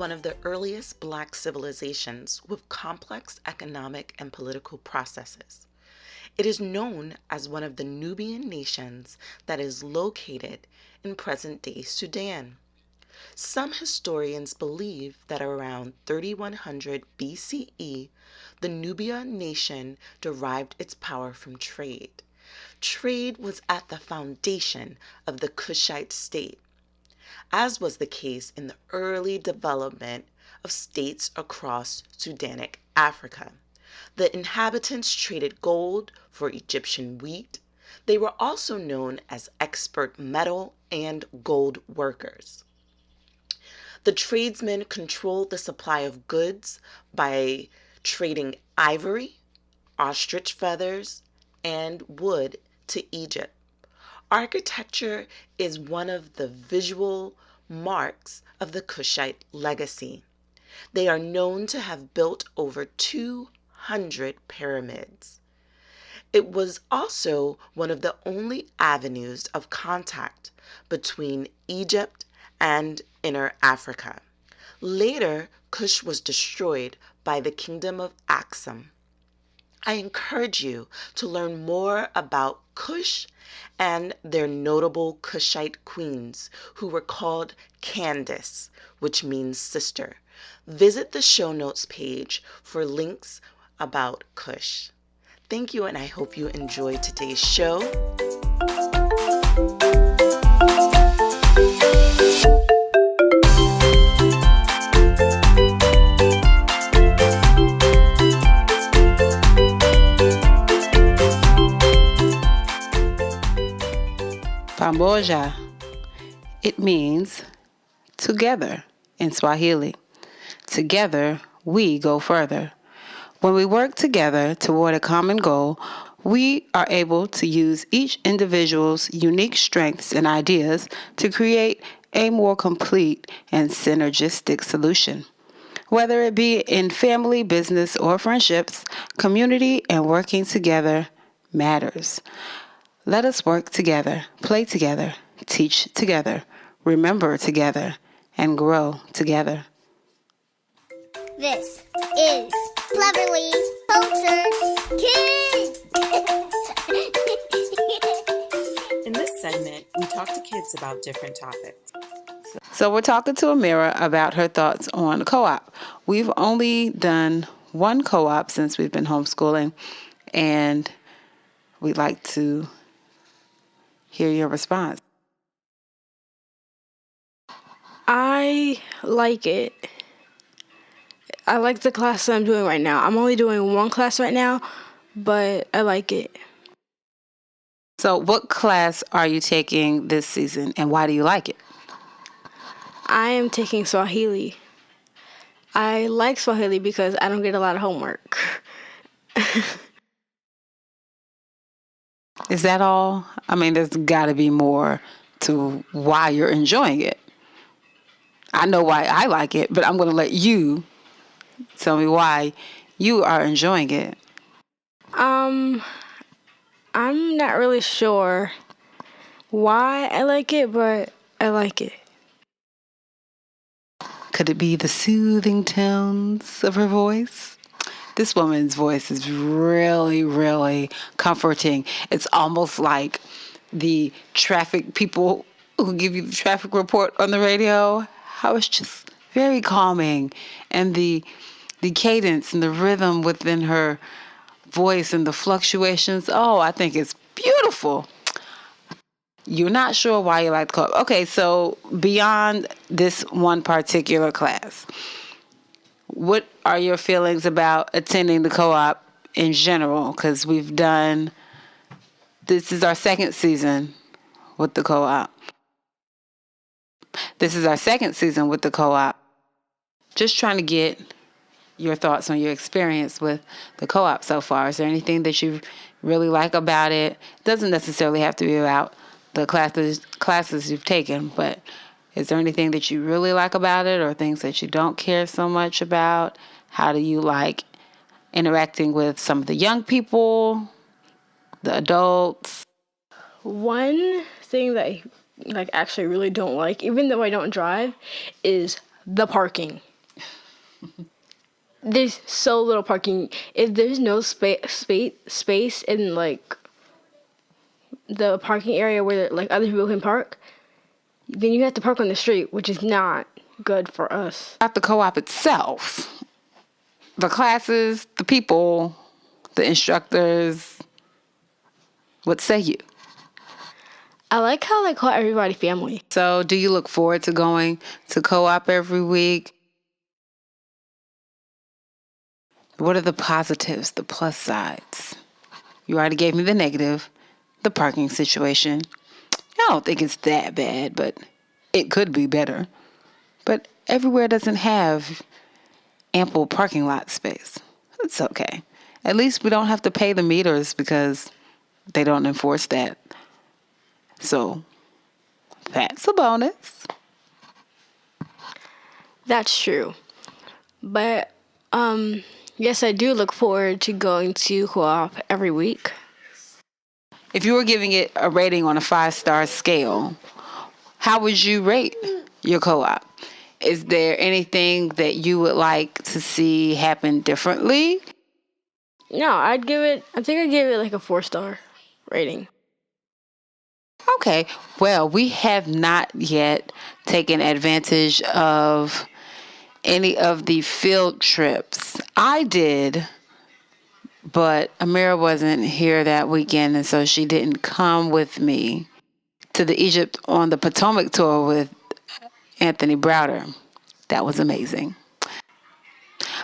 one of the earliest Black civilizations with complex economic and political processes. It is known as one of the Nubian nations that is located in present-day Sudan. Some historians believe that around 3100 BCE, the Nubian nation derived its power from trade. Trade was at the foundation of the Kushite state, as was the case in the early development of states across Sudanic Africa. The inhabitants traded gold for Egyptian wheat. They were also known as expert metal and gold workers. The tradesmen controlled the supply of goods by trading ivory, ostrich feathers, and wood to Egypt. Architecture is one of the visual marks of the Kushite legacy. They are known to have built over 200 pyramids. It was also one of the only avenues of contact between Egypt and Inner Africa. Later, Kush was destroyed by the kingdom of Aksum. I encourage you to learn more about Kush and their notable Kushite queens, who were called Candace, which means sister. Visit the show notes page for links about Kush. Thank you, and I hope you enjoyed today's show. Pamoja. It means together in Swahili. Together, we go further. When we work together toward a common goal, we are able to use each individual's unique strengths and ideas to create a more complete and synergistic solution. Whether it be in family, business, or friendships, community and working together matters. Let us work together, play together, teach together, remember together, and grow together. This is Cleverly Cultured Kids! In this segment, we talk to kids about different topics. So we're talking to Amira about her thoughts on co-op. We've only done one co-op since we've been homeschooling, and we'd like to hear your response. I like it. I like the class that I'm doing right now. I'm only doing one class right now, but I like it. So what class are you taking this season, and why do you like it? I am taking Swahili. I like Swahili because I don't get a lot of homework. Is that all? I mean, there's got to be more to why you're enjoying it. I know why I like it, but I'm going to let you tell me why you are enjoying it. I'm not really sure why I like it, but I like it. Could it be the soothing tones of her voice? This woman's voice is really, really comforting. It's almost like the traffic people who give you the traffic report on the radio. How it's just very calming. And the cadence and the rhythm within her voice and the fluctuations. Oh, I think it's beautiful. You're not sure why you like the co-op. Okay, so beyond this one particular class, what are your feelings about attending the co-op in general? Because this is our second season with the co-op. Just trying to get your thoughts on your experience with the co-op so far. Is there anything that you really like about it? It doesn't necessarily have to be about the classes you've taken, but is there anything that you really like about it or things that you don't care so much about? How do you like interacting with some of the young people, the adults? One thing that I actually really don't like, even though I don't drive, is the parking. There's so little parking. If there's no space in like the parking area where like other people can park, then you have to park on the street, which is not good for us. About the co-op itself, the classes, the people, the instructors, what say you? I like how they call everybody family. So do you look forward to going to co-op every week? What are the positives, the plus sides? You already gave me the negative, the parking situation. I don't think it's that bad, but it could be better. But everywhere doesn't have ample parking lot space. It's okay. At least we don't have to pay the meters because they don't enforce that. So that's a bonus. That's true. But yes, I do look forward to going to co-op every week. If you were giving it a rating on a 5-star scale, how would you rate your co-op? Is there anything that you would like to see happen differently? No, I think I'd give it like a 4-star rating. Okay, well, we have not yet taken advantage of any of the field trips. I did, but Amira wasn't here that weekend, and so she didn't come with me to the Egypt on the Potomac tour with Anthony Browder. That was amazing.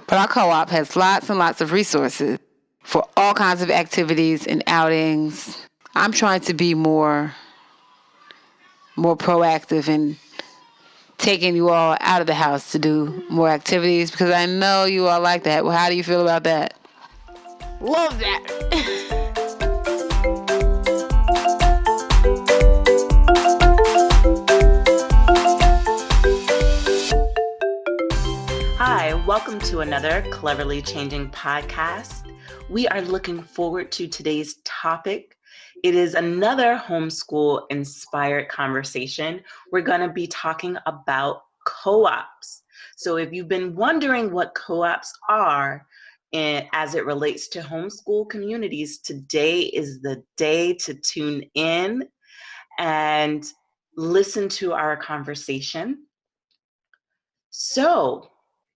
But our co-op has lots and lots of resources for all kinds of activities and outings. I'm trying to be more proactive in taking you all out of the house to do more activities because I know you all like that. Well, how do you feel about that? Love that. Hi, welcome to another Cleverly Changing podcast. We are looking forward to today's topic. It is another homeschool inspired conversation. We're going to be talking about co-ops. So if you've been wondering what co-ops are as it relates to homeschool communities, today is the day to tune in and listen to our conversation. So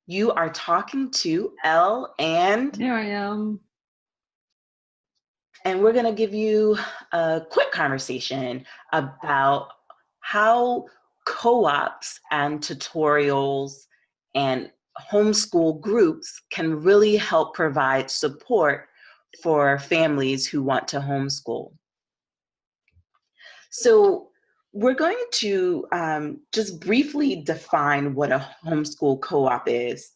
you are talking to Elle and Here I am. And we're going to give you a quick conversation about how co-ops and tutorials and homeschool groups can really help provide support for families who want to homeschool. So we're going to just briefly define what a homeschool co-op is.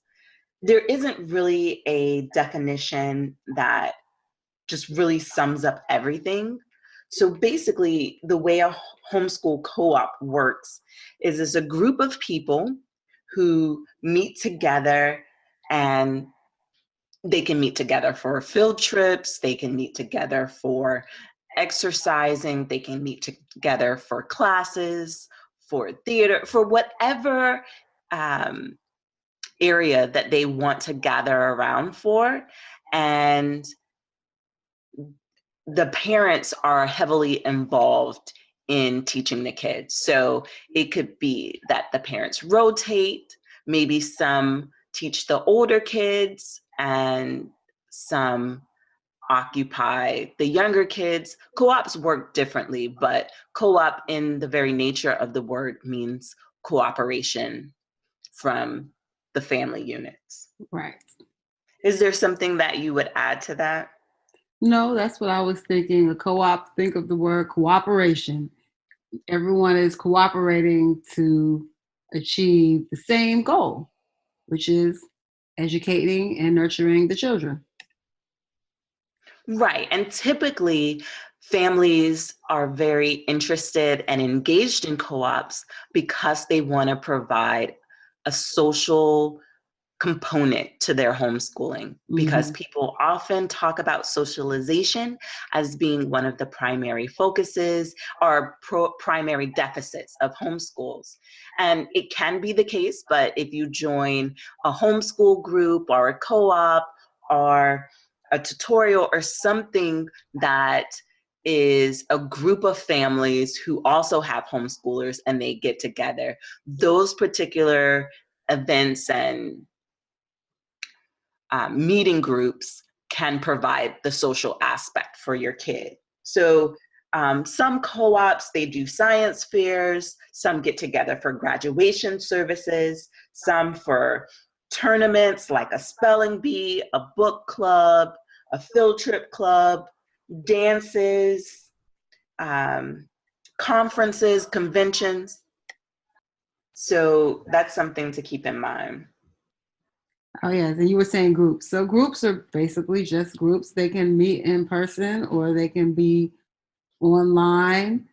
There isn't really a definition that just really sums up everything. So basically, the way a homeschool co-op works is it's a group of people who meet together, and they can meet together for field trips, they can meet together for exercising, they can meet together for classes, for theater, for whatever area that they want to gather around for. And the parents are heavily involved in teaching the kids. So it could be that the parents rotate, maybe some teach the older kids and some occupy the younger kids. Co-ops work differently, but co-op in the very nature of the word means cooperation from the family units. Right. Is there something that you would add to that? No, that's what I was thinking. A co-op, think of the word cooperation. Everyone is cooperating to achieve the same goal, which is educating and nurturing the children. Right. And typically, families are very interested and engaged in co-ops because they want to provide a social component to their homeschooling, because people often talk about socialization as being one of the primary focuses or primary deficits of homeschools. And it can be the case, but if you join a homeschool group or a co-op or a tutorial or something that is a group of families who also have homeschoolers and they get together, those particular events and meeting groups can provide the social aspect for your kid. So some co-ops, they do science fairs, some get together for graduation services, some for tournaments like a spelling bee, a book club, a field trip club, dances, conferences, conventions. So that's something to keep in mind. Oh, yes. And you were saying groups. So groups are basically just groups. They can meet in person or they can be online.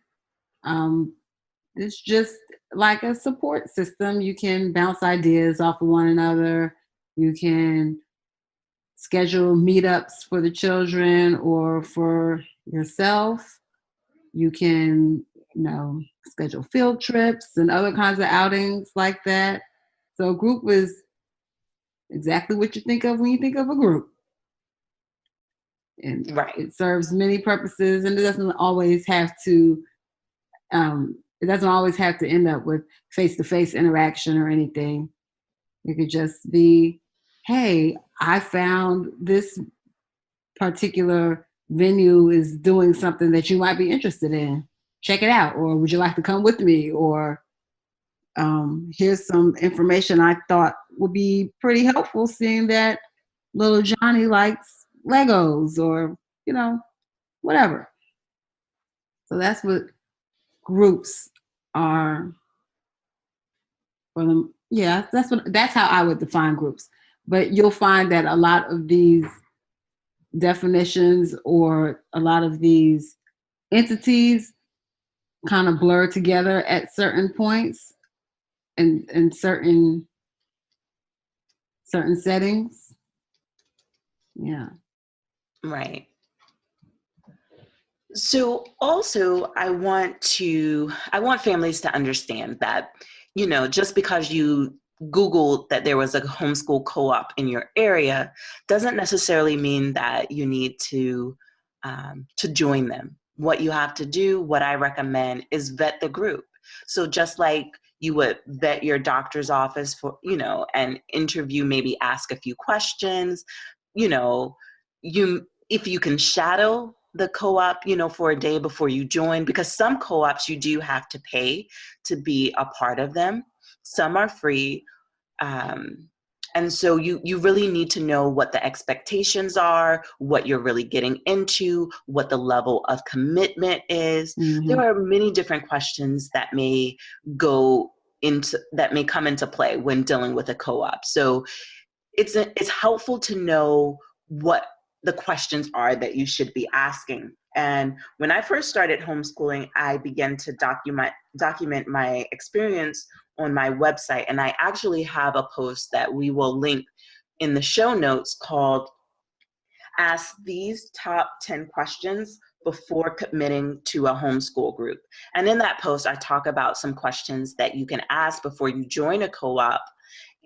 It's just like a support system. You can bounce ideas off of one another. You can schedule meetups for the children or for yourself. You can, schedule field trips and other kinds of outings like that. So a group is exactly what you think of when you think of a group. And it serves many purposes, and it doesn't always have to end up with face-to-face interaction or anything. It could just be, hey, I found this particular venue is doing something that you might be interested in. Check it out. Or would you like to come with me? Or here's some information I thought would be pretty helpful, seeing that little Johnny likes Legos or, whatever. So that's what groups are for them. Yeah, that's how I would define groups. But you'll find that a lot of these definitions or a lot of these entities kind of blur together at certain points and in certain settings. Yeah. Right. So also I want families to understand that, just because you Googled that there was a homeschool co-op in your area doesn't necessarily mean that you need to join them. What you have to do, what I recommend, is vet the group. So just like you would vet your doctor's office for, and interview, maybe ask a few questions, if you can shadow the co-op, for a day before you join, because some co-ops you do have to pay to be a part of them. Some are free. And so you really need to know what the expectations are, what you're really getting into, what the level of commitment is. There are many different questions that may come into play when dealing with a co-op. So it's helpful to know what the questions are that you should be asking. And when I first started homeschooling, I began to document my experience on my website. And I actually have a post that we will link in the show notes called Ask These Top 10 Questions Before Committing to a Homeschool Group. And in that post, I talk about some questions that you can ask before you join a co-op,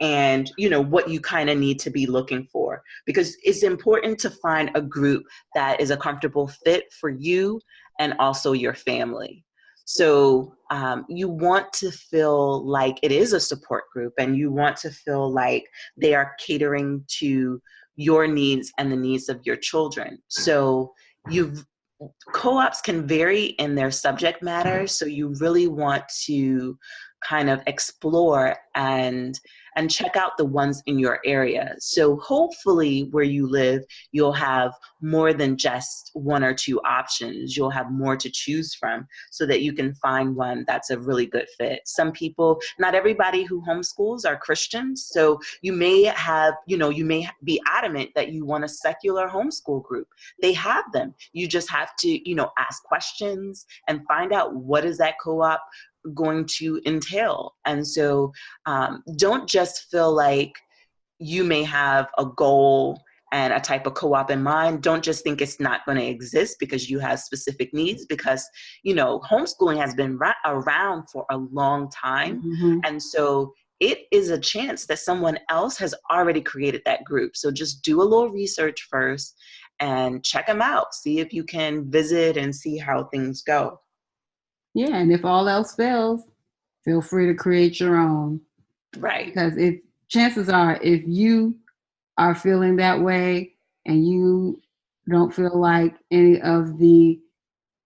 and what you kind of need to be looking for, because it's important to find a group that is a comfortable fit for you and also your family. So you want to feel like it is a support group, and you want to feel like they are catering to your needs and the needs of your children. So co-ops can vary in their subject matter, so you really want to kind of explore and check out the ones in your area. So hopefully where you live, you'll have more than just one or two options. You'll have more to choose from so that you can find one that's a really good fit. Some people, not everybody who homeschools are Christians. So you may be adamant that you want a secular homeschool group. They have them. You just have to, ask questions and find out what is that co-op going to entail. And so don't just feel like you may have a goal and a type of co-op in mind. Don't just think it's not going to exist because you have specific needs, because, homeschooling has been around for a long time. Mm-hmm. And so it is a chance that someone else has already created that group. So just do a little research first and check them out. See if you can visit and see how things go. Yeah, and if all else fails, feel free to create your own. Right. Because chances are, if you are feeling that way and you don't feel like any of the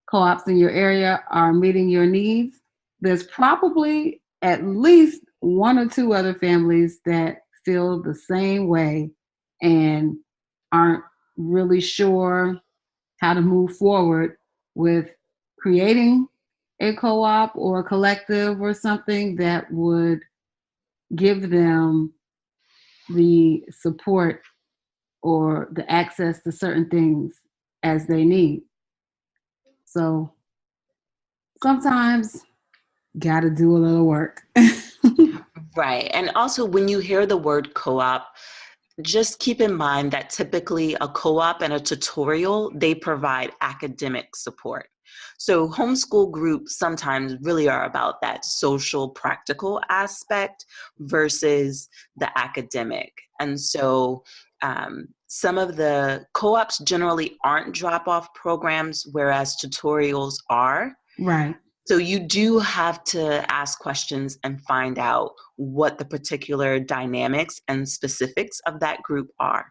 co-ops in your area are meeting your needs, there's probably at least one or two other families that feel the same way and aren't really sure how to move forward with creating a co-op or a collective or something that would give them the support or the access to certain things as they need. So sometimes gotta do a little work. Right. And also, when you hear the word co-op, just keep in mind that typically a co-op and a tutorial, they provide academic support. So homeschool groups sometimes really are about that social, practical aspect versus the academic. And so some of the co-ops generally aren't drop-off programs, whereas tutorials are. Right. So you do have to ask questions and find out what the particular dynamics and specifics of that group are.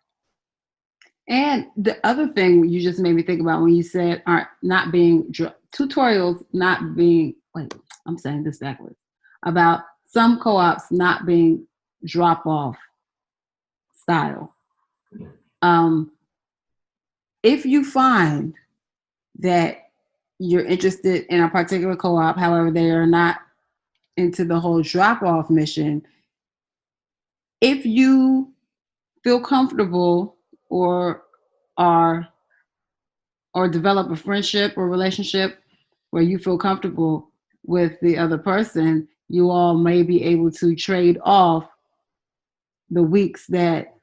And the other thing you just made me think about when you said not being tutorials, not being, wait, I'm saying this backwards, about some co-ops not being drop-off style. If you find that you're interested in a particular co-op, however, they are not into the whole drop-off mission, if you feel comfortable or develop a friendship or relationship where you feel comfortable with the other person, you all may be able to trade off the weeks that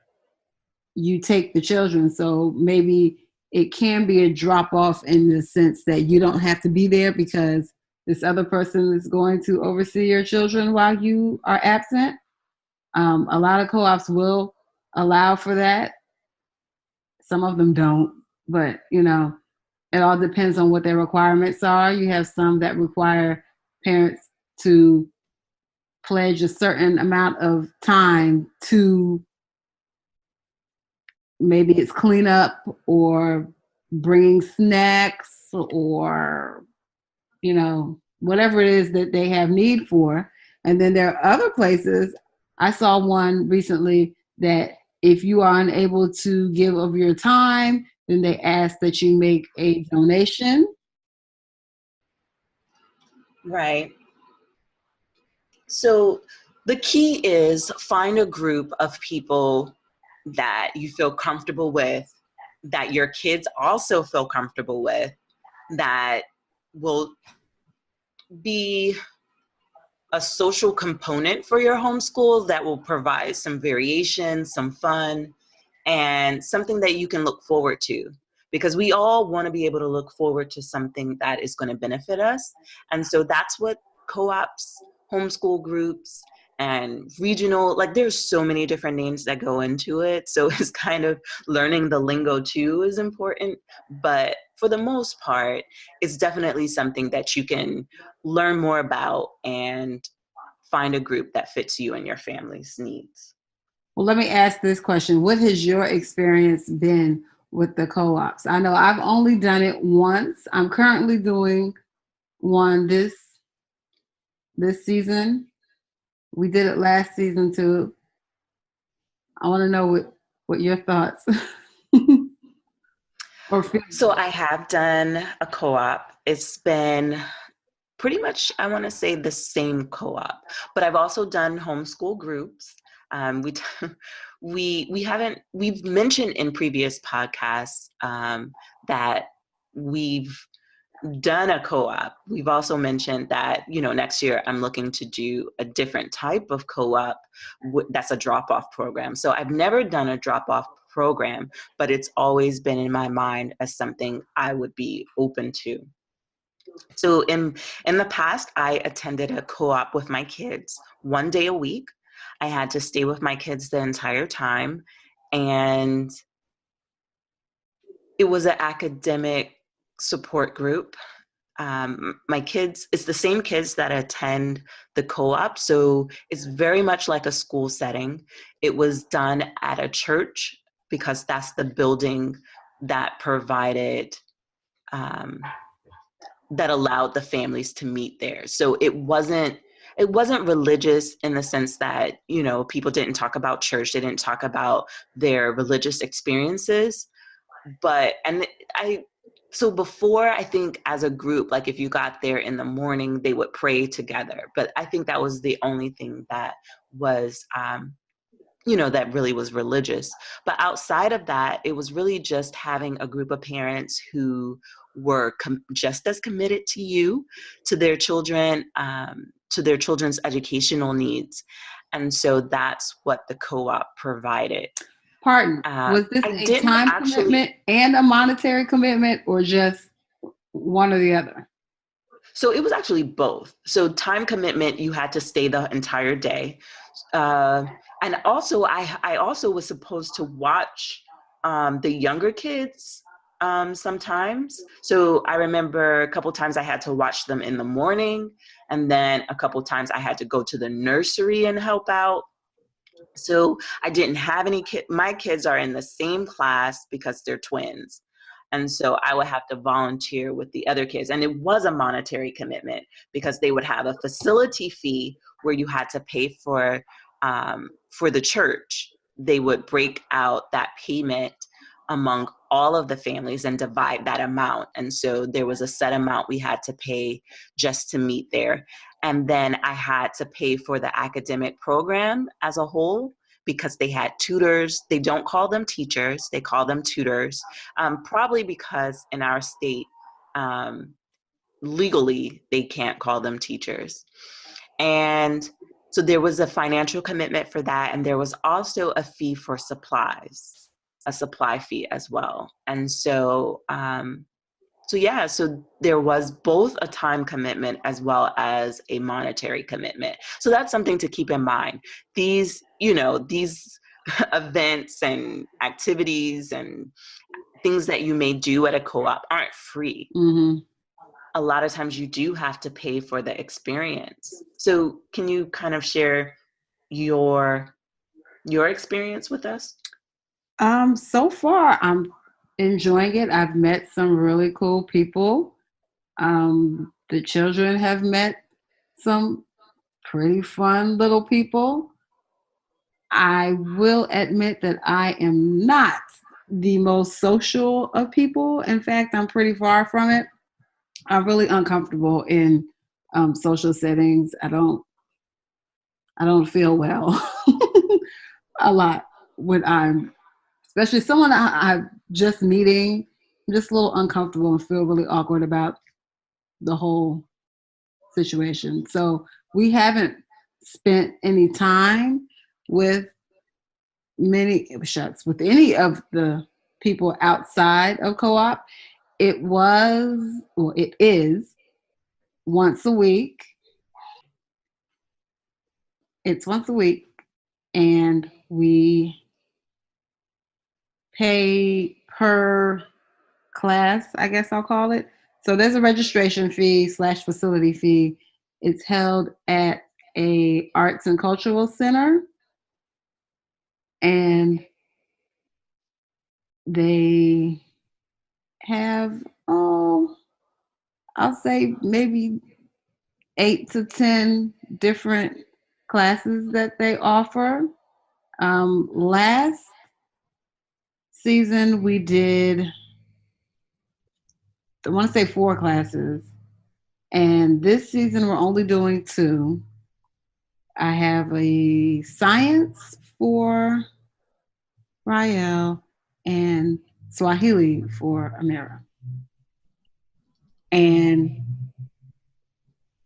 you take the children. So maybe it can be a drop off in the sense that you don't have to be there because this other person is going to oversee your children while you are absent. A lot of co-ops will allow for that. Some of them don't, but it all depends on what their requirements are. You have some that require parents to pledge a certain amount of time to, maybe it's cleanup or bringing snacks or whatever it is that they have need for. And then there are other places. I saw one recently that if you are unable to give of your time, then they ask that you make a donation. Right. So the key is find a group of people that you feel comfortable with, that your kids also feel comfortable with, that will be a social component for your homeschool, that will provide some variation, some fun, and something that you can look forward to. Because we all want to be able to look forward to something that is going to benefit us. And so that's what co-ops, homeschool groups, and regional, like there's so many different names that go into it. So it's kind of learning the lingo too is important. But for the most part, it's definitely something that you can learn more about and find a group that fits you and your family's needs. Well, let me ask this question. What has your experience been with the co-ops? I know I've only done it once. I'm currently doing one this season. We did it last season too. I want to know what your thoughts or feelings. So I have done a co-op. It's been pretty much, I want to say, the same co-op, but I've also done homeschool groups. We've mentioned in previous podcasts that we've done a co-op, we've also mentioned that, next year I'm looking to do a different type of co-op that's a drop-off program. So I've never done a drop-off program, but it's always been in my mind as something I would be open to. So in the past, I attended a co-op with my kids 1 day a week. I had to stay with my kids the entire time, and it was an academic support group. My kids, it's the same kids that attend the co-op, so it's very much like a school setting. It was done at a church because that's the building that provided, that allowed the families to meet there. So it wasn't religious in the sense that, people didn't talk about church, they didn't talk about their religious experiences. But and I so before, I think as a group, like if you got there in the morning, they would pray together. But I think that was the only thing that was, that really was religious. But outside of that, it was really just having a group of parents who were just as committed to you, to their children, to their children's educational needs. And so that's what the co-op provided. Pardon, was this I a didn't time actually. commitment and a monetary commitment, or just one or the other? So it was actually both. So time commitment, you had to stay the entire day. Uh, and also, I also was supposed to watch the younger kids sometimes. So I remember a couple times I had to watch them in the morning, and then a couple times I had to go to the nursery and help out. So I didn't have any my kids are in the same class because they're twins. And so I would have to volunteer with the other kids. And it was a monetary commitment because they would have a facility fee where you had to pay for the church. They would break out that payment among all of the families and divide that amount. And so there was a set amount we had to pay just to meet there. And then I had to pay for the academic program as a whole because they had tutors. They don't call them teachers, they call them tutors, probably because in our state, legally, they can't call them teachers. And so there was a financial commitment for that. And there was also a fee for supplies, a supply fee as well. And so there was both a time commitment as well as a monetary commitment. So that's something to keep in mind. These events and activities and things that you may do at a co-op aren't free. Mm-hmm. A lot of times you do have to pay for the experience. So can you kind of share your experience with us? So far, I'm enjoying it. I've met some really cool people. The children have met some pretty fun little people. I will admit that I am not the most social of people. In fact, I'm pretty far from it. I'm really uncomfortable in social settings. I don't feel well a lot when I'm, especially someone I'm just meeting. I'm just a little uncomfortable and feel really awkward about the whole situation. So we haven't spent any time with with any of the people outside of co-op. It is once a week. It's once a week, and we pay per class, I guess I'll call it. So there's a registration fee / facility fee. It's held at a arts and cultural center, and they have, I'll say maybe 8 to 10 different classes that they offer. Last season we did, I want to say 4 classes, and this season we're only doing 2. I have a science for Rael and Swahili for Amira. and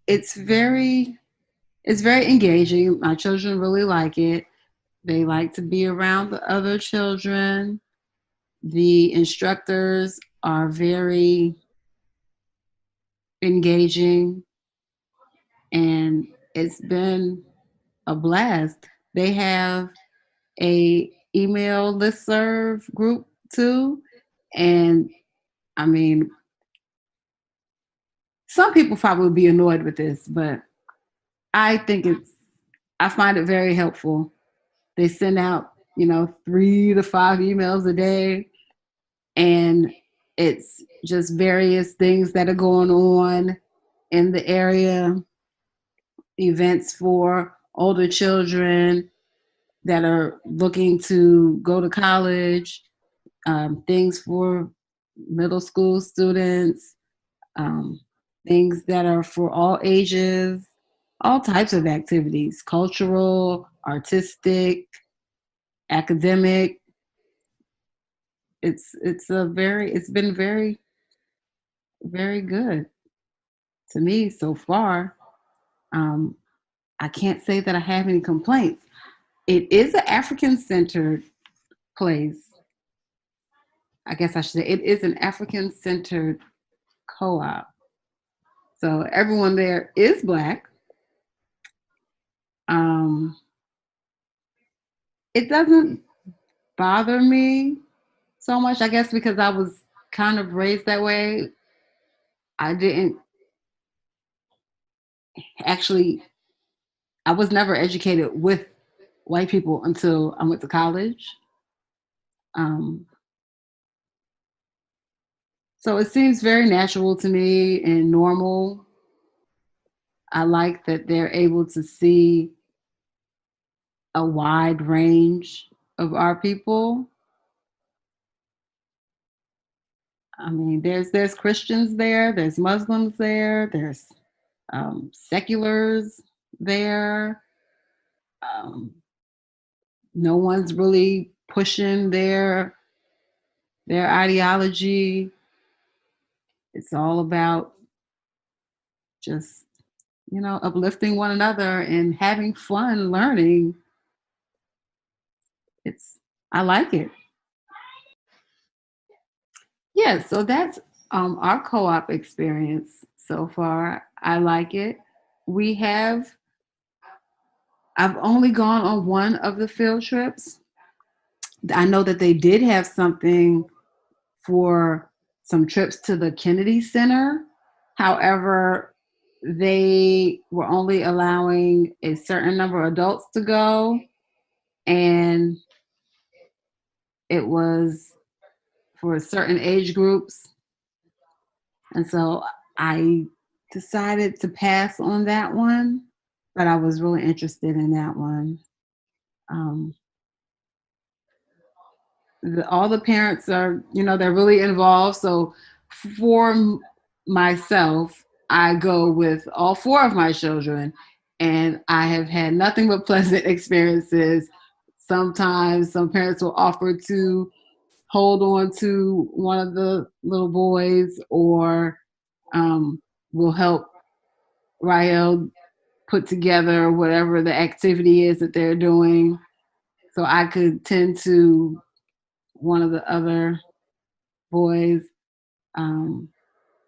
it's very it's very engaging. My children really like it. They like to be around the other children. The instructors are very engaging, and it's been a blast. They have a email listserv group too, and I mean, some people probably would be annoyed with this, but I think I find it very helpful. They send out, 3 to 5 emails a day, and it's just various things that are going on in the area, events for older children that are looking to go to college, things for middle school students, um, things that are for all ages, all types of activities, cultural, artistic, academic. It's been very, very good to me so far. Um, I can't say that I have any complaints. It is an African centered place. I guess I should say it is an African centered co op. So everyone there is Black. Um, it doesn't bother me so much, I guess, because I was kind of raised that way. I didn't actually, I was never educated with white people until I went to college. Um, so it seems very natural to me and normal. I like that they're able to see a wide range of our people. I mean, there's Christians there, there's Muslims there, there's seculars there. Um, no one's really pushing their ideology. It's all about just uplifting one another and having fun learning. It's I like it. Yeah, so that's our co-op experience so far. I like it. We have I've only gone on one of the field trips. I know that they did have something for some trips to the Kennedy Center. However, they were only allowing a certain number of adults to go, and it was for certain age groups. And so I decided to pass on that one, but I was really interested in that one. Um, all the parents are, they're really involved. So for myself, I go with all 4 of my children, and I have had nothing but pleasant experiences. Sometimes some parents will offer to hold on to one of the little boys, or will help Rael put together whatever the activity is that they're doing. So I could tend to one of the other boys. Um,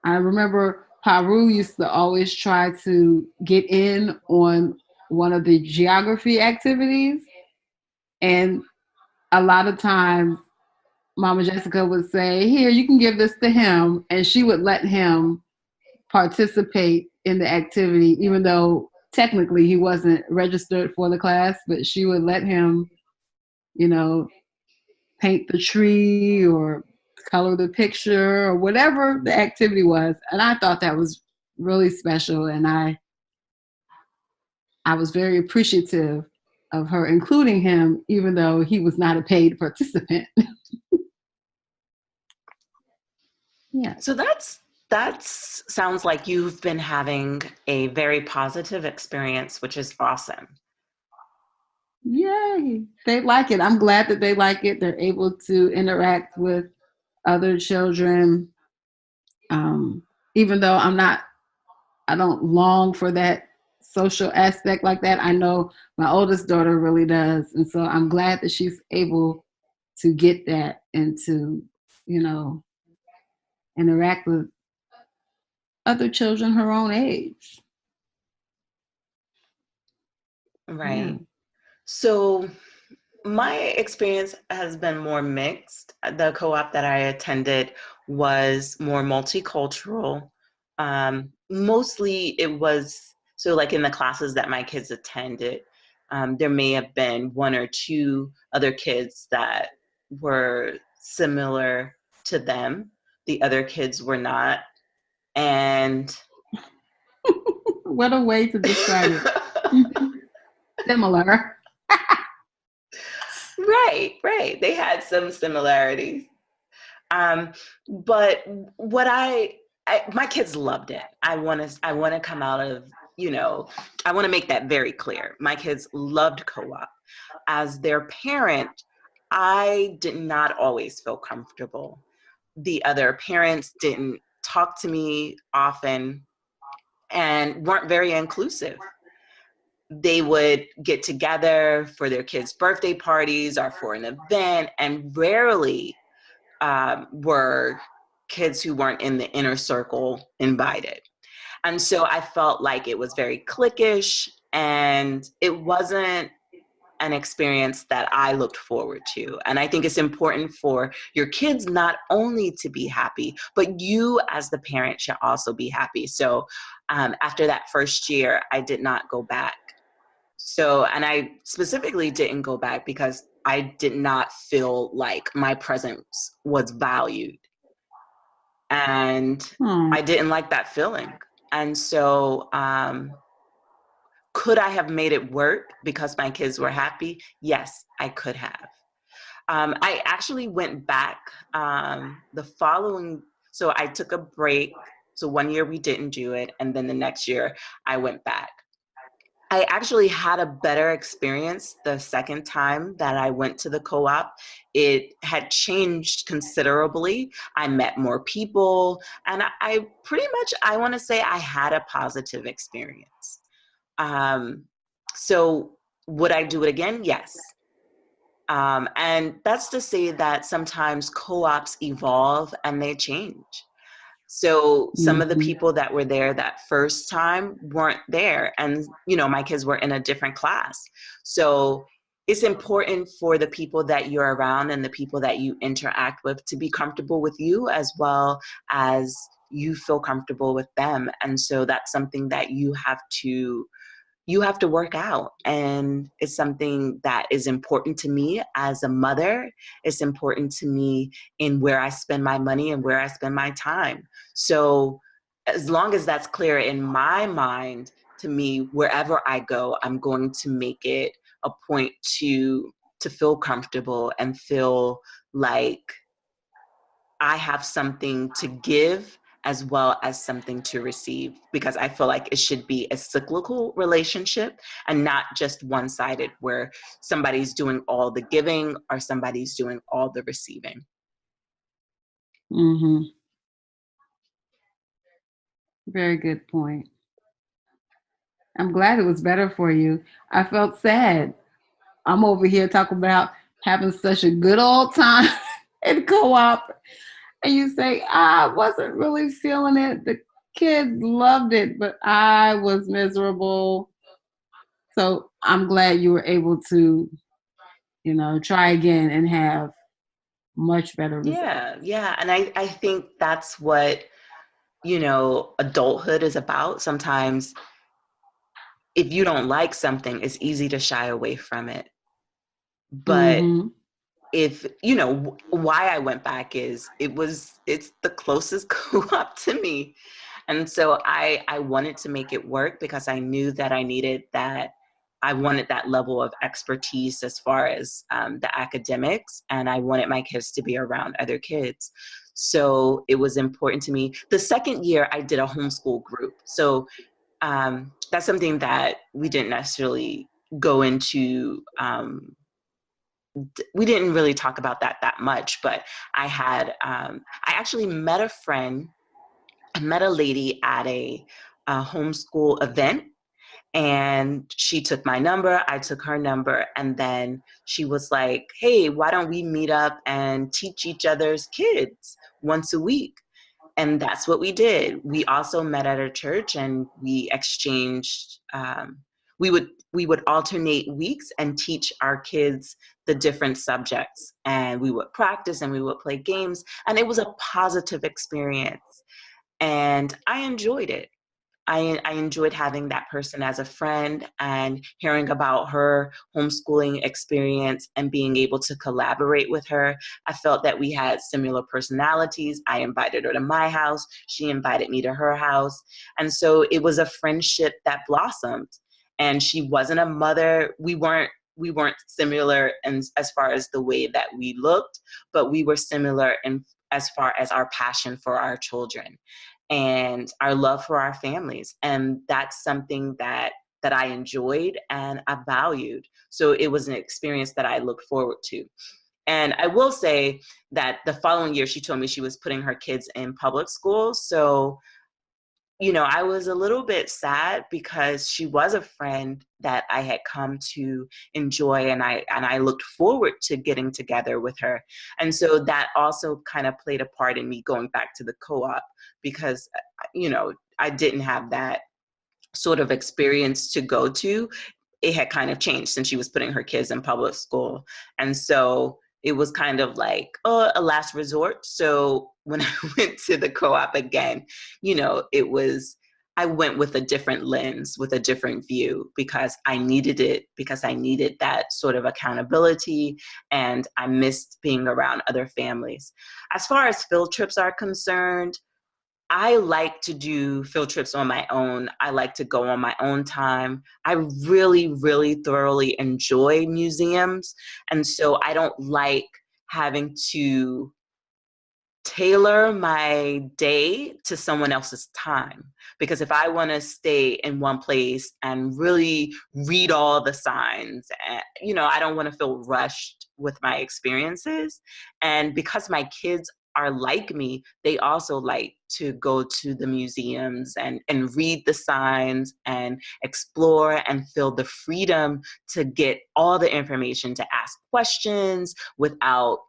I remember Paru used to always try to get in on one of the geography activities. And a lot of times, Mama Jessica would say, "Here, you can give this to him." And she would let him participate in the activity, even though technically he wasn't registered for the class, but she would let him, you know, paint the tree or color the picture or whatever the activity was. And I thought that was really special. And I was very appreciative of her including him, even though he was not a paid participant. Yeah. So that's sounds like you've been having a very positive experience, which is awesome. Yay. They like it. I'm glad that they like it. They're able to interact with other children. Um, even though I don't long for that social aspect like that. I know my oldest daughter really does. And so I'm glad that she's able to get that and to, you know, interact with other children her own age. Yeah. Right. So my experience has been more mixed. The co-op that I attended was more multicultural. Mostly it was, so like in the classes that my kids attended, there may have been one or two other kids that were similar to them. The other kids were not. And What a way to describe it. Similar. right. They had some similarities. But what my kids loved it. I want to come out of, I want to make that very clear. My kids loved co-op. As their parent, I did not always feel comfortable. The other parents didn't talk to me often and weren't very inclusive. They would get together for their kids' birthday parties or for an event, and rarely were kids who weren't in the inner circle invited. And so I felt like it was very cliquish, and it wasn't an experience that I looked forward to. And I think it's important for your kids not only to be happy, but you as the parent should also be happy. So after that first year, I did not go back. So, and I specifically didn't go back because I did not feel like my presence was valued. And Hmm. I didn't like that feeling. And so, could I have made it work because my kids were happy? Yes, I could have. I actually went back the following, so I took a break. So 1 year we didn't do it. And then the next year I went back. I actually had a better experience the second time that I went to the co-op. It had changed considerably. I met more people, and I pretty much, I want to say I had a positive experience. Um, so would I do it again? Yes. And that's to say that sometimes co-ops evolve and they change. So some of the Mhm. people that were there that first time weren't there. And, my kids were in a different class. So it's important for the people that you're around and the people that you interact with to be comfortable with you as well as you feel comfortable with them. And so that's something that you have to work out. And it's something that is important to me as a mother. It's important to me in where I spend my money and where I spend my time. So as long as that's clear in my mind, to me, wherever I go, I'm going to make it a point to feel comfortable and feel like I have something to give as well as something to receive, because I feel like it should be a cyclical relationship and not just one-sided where somebody's doing all the giving or somebody's doing all the receiving. Mhm. Very good point. I'm glad it was better for you. I felt sad. I'm over here talking about having such a good old time in co-op, and you say I wasn't really feeling it. The kids loved it, but I was miserable. So I'm glad you were able to, try again and have much better results. Yeah. And I think that's what, adulthood is about. Sometimes if you don't like something, it's easy to shy away from it. But Mm-hmm. if why I went back is it's the closest co-op to me, and so I wanted to make it work because I knew that I wanted that level of expertise as far as the academics, and I wanted my kids to be around other kids. So it was important to me. The second year I did a homeschool group, so that's something that we didn't necessarily go into. We didn't really talk about that much, but I actually met a friend I met a lady at a homeschool event, and she took my number, I took her number, and then she was like, hey, why don't we meet up and teach each other's kids once a week? And that's what we did. We also met at a church, and we exchanged. We would alternate weeks and teach our kids the different subjects, and we would practice and we would play games, and it was a positive experience, and I enjoyed it. I enjoyed having that person as a friend and hearing about her homeschooling experience and being able to collaborate with her. I felt that we had similar personalities. I invited her to my house. She invited me to her house. And so it was a friendship that blossomed. And she wasn't a mother. We weren't similar in, as far as the way that we looked, but we were similar in as far as our passion for our children and our love for our families. And that's something that I enjoyed and I valued. So it was an experience that I look forward to. And I will say that the following year, she told me she was putting her kids in public school. So, I was a little bit sad because she was a friend that I had come to enjoy, and I looked forward to getting together with her. And so that also kind of played a part in me going back to the co-op because, I didn't have that sort of experience to go to. It had kind of changed since she was putting her kids in public school. And so it was kind of like a last resort. So when I went to the co-op again, I went with a different lens, with a different view, because I needed it, because I needed that sort of accountability, and I missed being around other families. As far as field trips are concerned, I like to do field trips on my own. I like to go on my own time. I really, really thoroughly enjoy museums. And so I don't like having to tailor my day to someone else's time. Because if I want to stay in one place and really read all the signs, I don't want to feel rushed with my experiences. And because my kids are like me, they also like to go to the museums and read the signs and explore and feel the freedom to get all the information, to ask questions without,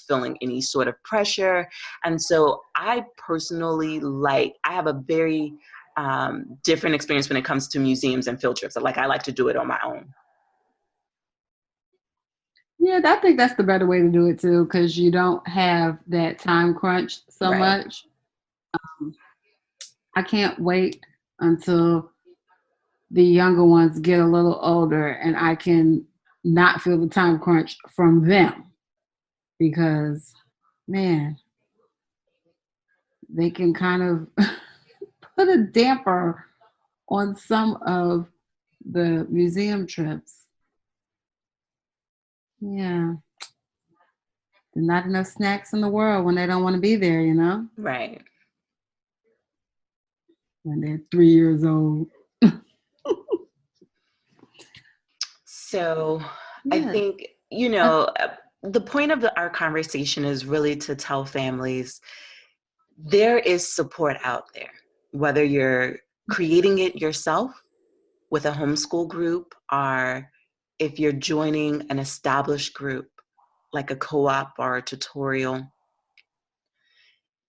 feeling any sort of pressure. And so I personally I have a very different experience when it comes to museums and field trips. I like to do it on my own. Yeah, I think that's the better way to do it too, because you don't have that time crunch so Right. much. I can't wait until the younger ones get a little older and I can not feel the time crunch from them, because, man, they can kind of put a damper on some of the museum trips. Yeah. There's not enough snacks in the world when they don't want to be there, Right. when they're 3 years old. So I Yeah. think, the point of our conversation is really to tell families there is support out there, whether you're creating it yourself with a homeschool group, or if you're joining an established group like a co-op or a tutorial.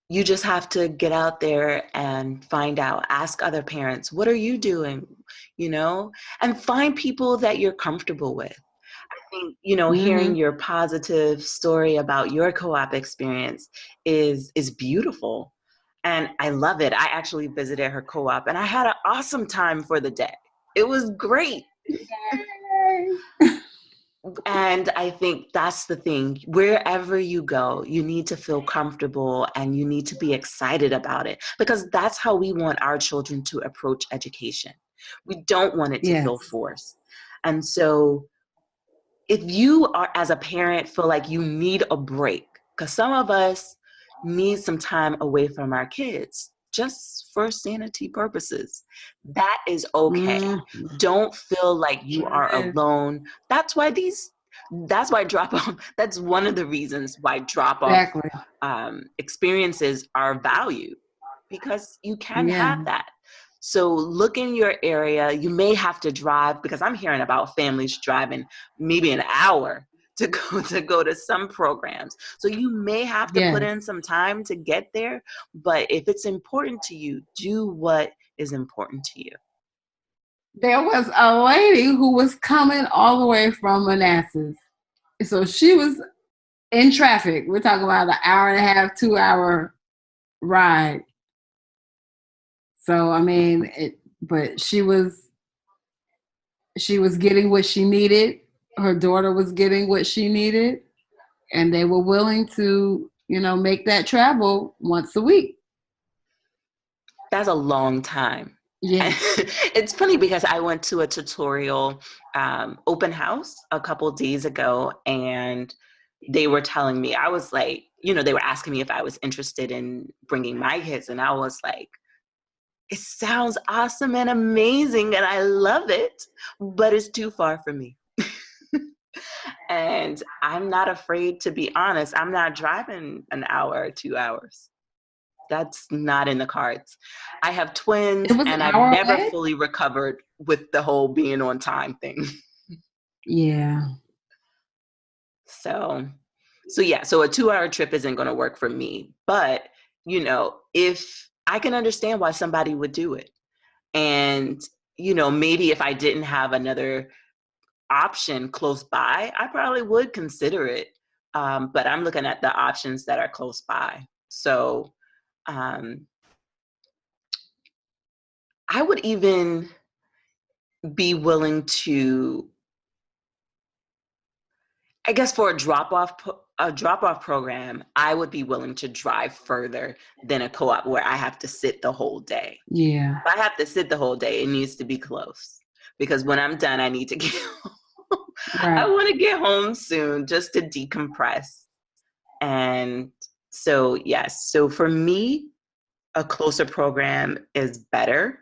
You just have to get out there and find out, ask other parents, what are you doing, and find people that you're comfortable with. I think, hearing Mm-hmm. your positive story about your co-op experience is beautiful. And I love it. I actually visited her co-op and I had an awesome time for the day. It was great. And I think that's the thing. Wherever you go, you need to feel comfortable and you need to be excited about it, because that's how we want our children to approach education. We don't want it to feel Yes. forced. And so if you are, as a parent, feel like you need a break, because some of us need some time away from our kids just for sanity purposes, that is okay. Mm-hmm. Don't feel like you Sure are is. alone. That's why drop off, that's one of the reasons why drop off Exactly. experiences are valued, because you can Yeah. have that. So look in your area. You may have to drive, because I'm hearing about families driving maybe an hour to go to some programs. So you may have to put Yes. in some time to get there, but if it's important to you, do what is important to you. There was a lady who was coming all the way from Manassas. So she was in traffic. We're talking about an hour and a half, 2 hour ride. So I mean, but she was getting what she needed. Her daughter was getting what she needed, and they were willing to, make that travel once a week. That's a long time. Yeah. And it's funny because I went to a tutorial open house a couple days ago, and they were telling me, I was like, they were asking me if I was interested in bringing my kids, and I was like, it sounds awesome and amazing, and I love it, but it's too far for me. And I'm not afraid to be honest. I'm not driving an hour or 2 hours. That's not in the cards. I have It twins, was an and I've hour never away. fully recovered with the whole being on time thing. Yeah. So, so a 2-hour trip isn't going to work for me. But, if I can understand why somebody would do it. And, maybe if I didn't have another option close by, I probably would consider it. But I'm looking at the options that are close by. So, um, I would even be willing to, I guess, for a drop off program, I would be willing to drive further than a co-op where I have to sit the whole day. Yeah. If I have to sit the whole day, it needs to be close, because when I'm done, I need to get home. I Right. want to get home soon just to decompress. And so, yes, so for me, a closer program is better.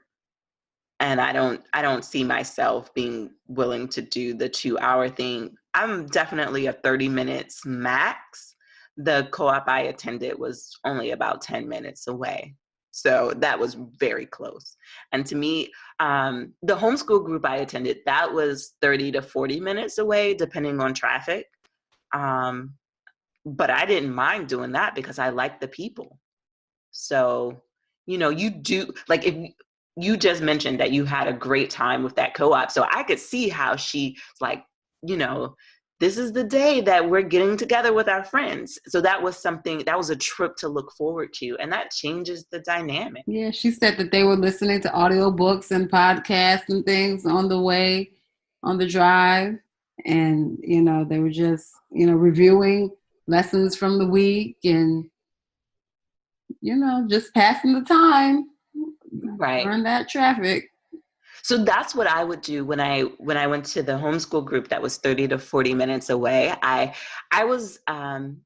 And I don't see myself being willing to do the 2-hour thing. I'm definitely a 30 minutes max. The co-op I attended was only about 10 minutes away. So that was very close. And to me, the homeschool group I attended, that was 30 to 40 minutes away, depending on traffic. Um, but I didn't mind doing that because I like the people. So, you do, like, if you just mentioned that you had a great time with that co-op. So I could see how she's like, you know, this is the day that we're getting together with our friends. So that was a trip to look forward to. And that changes the dynamic. Yeah, she said that they were listening to audiobooks and podcasts and things on the way, on the drive. And, they were just, reviewing lessons from the week and, just passing the time Right. during that traffic. So that's what I would do when I went to the homeschool group that was 30 to 40 minutes away. I was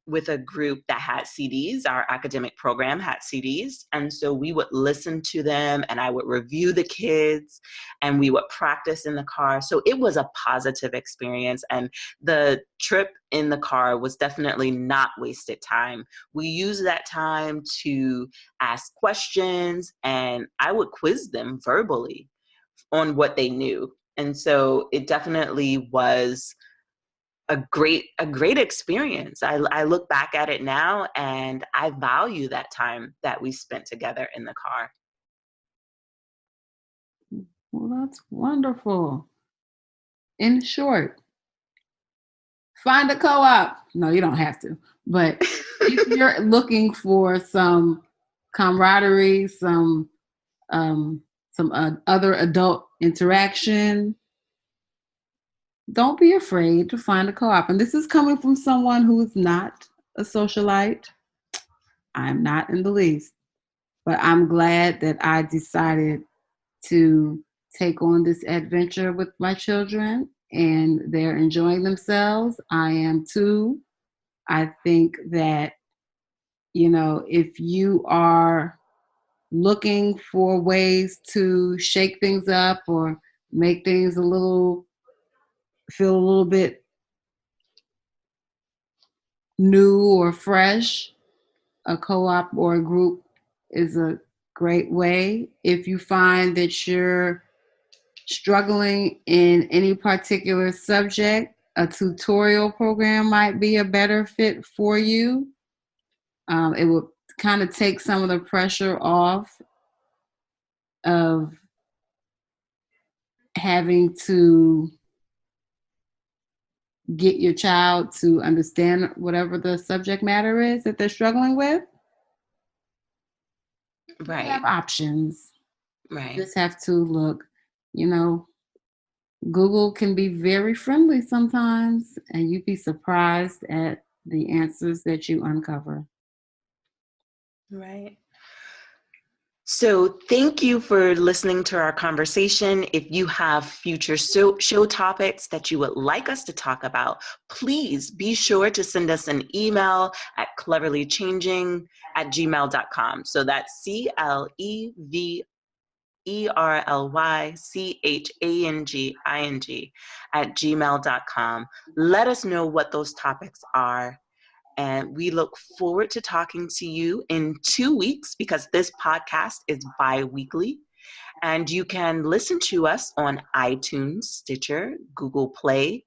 with a group that had CDs. Our academic program had CDs, and so we would listen to them, and I would review the kids, and we would practice in the car. So it was a positive experience, and the trip in the car was definitely not wasted time. We used that time to ask questions, and I would quiz them verbally on what they knew. And so it definitely was a great experience. I look back at it now, and I value that time that we spent together in the car. Well, that's wonderful. In short, find a co-op. No, you don't have to. But if you're looking for some camaraderie, some other adult interaction, don't be afraid to find a co-op. And this is coming from someone who is not a socialite. I'm not in the least. But I'm glad that I decided to take on this adventure with my children, and they're enjoying themselves. I am too. I think that, if you are looking for ways to shake things up or make things feel a little bit new or fresh, a co-op or a group is a great way. If you find that you're struggling in any particular subject, a tutorial program might be a better fit for you. It will kind of take some of the pressure off of having to get your child to understand whatever the subject matter is that they're struggling with. Right. You have options. Right. You just have to look. Google can be very friendly sometimes, and you'd be surprised at the answers that you uncover. Right. So thank you for listening to our conversation. If you have future show topics that you would like us to talk about, please be sure to send us an email at cleverlychanging@gmail.com. So that's CLEVERLYCHANGING @gmail.com. Let us know what those topics are. And we look forward to talking to you in 2 weeks, because this podcast is bi-weekly. And you can listen to us on iTunes, Stitcher, Google Play,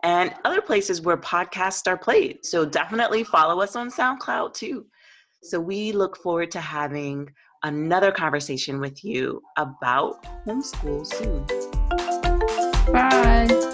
and other places where podcasts are played. So definitely follow us on SoundCloud too. So we look forward to having another conversation with you about homeschool soon. Bye.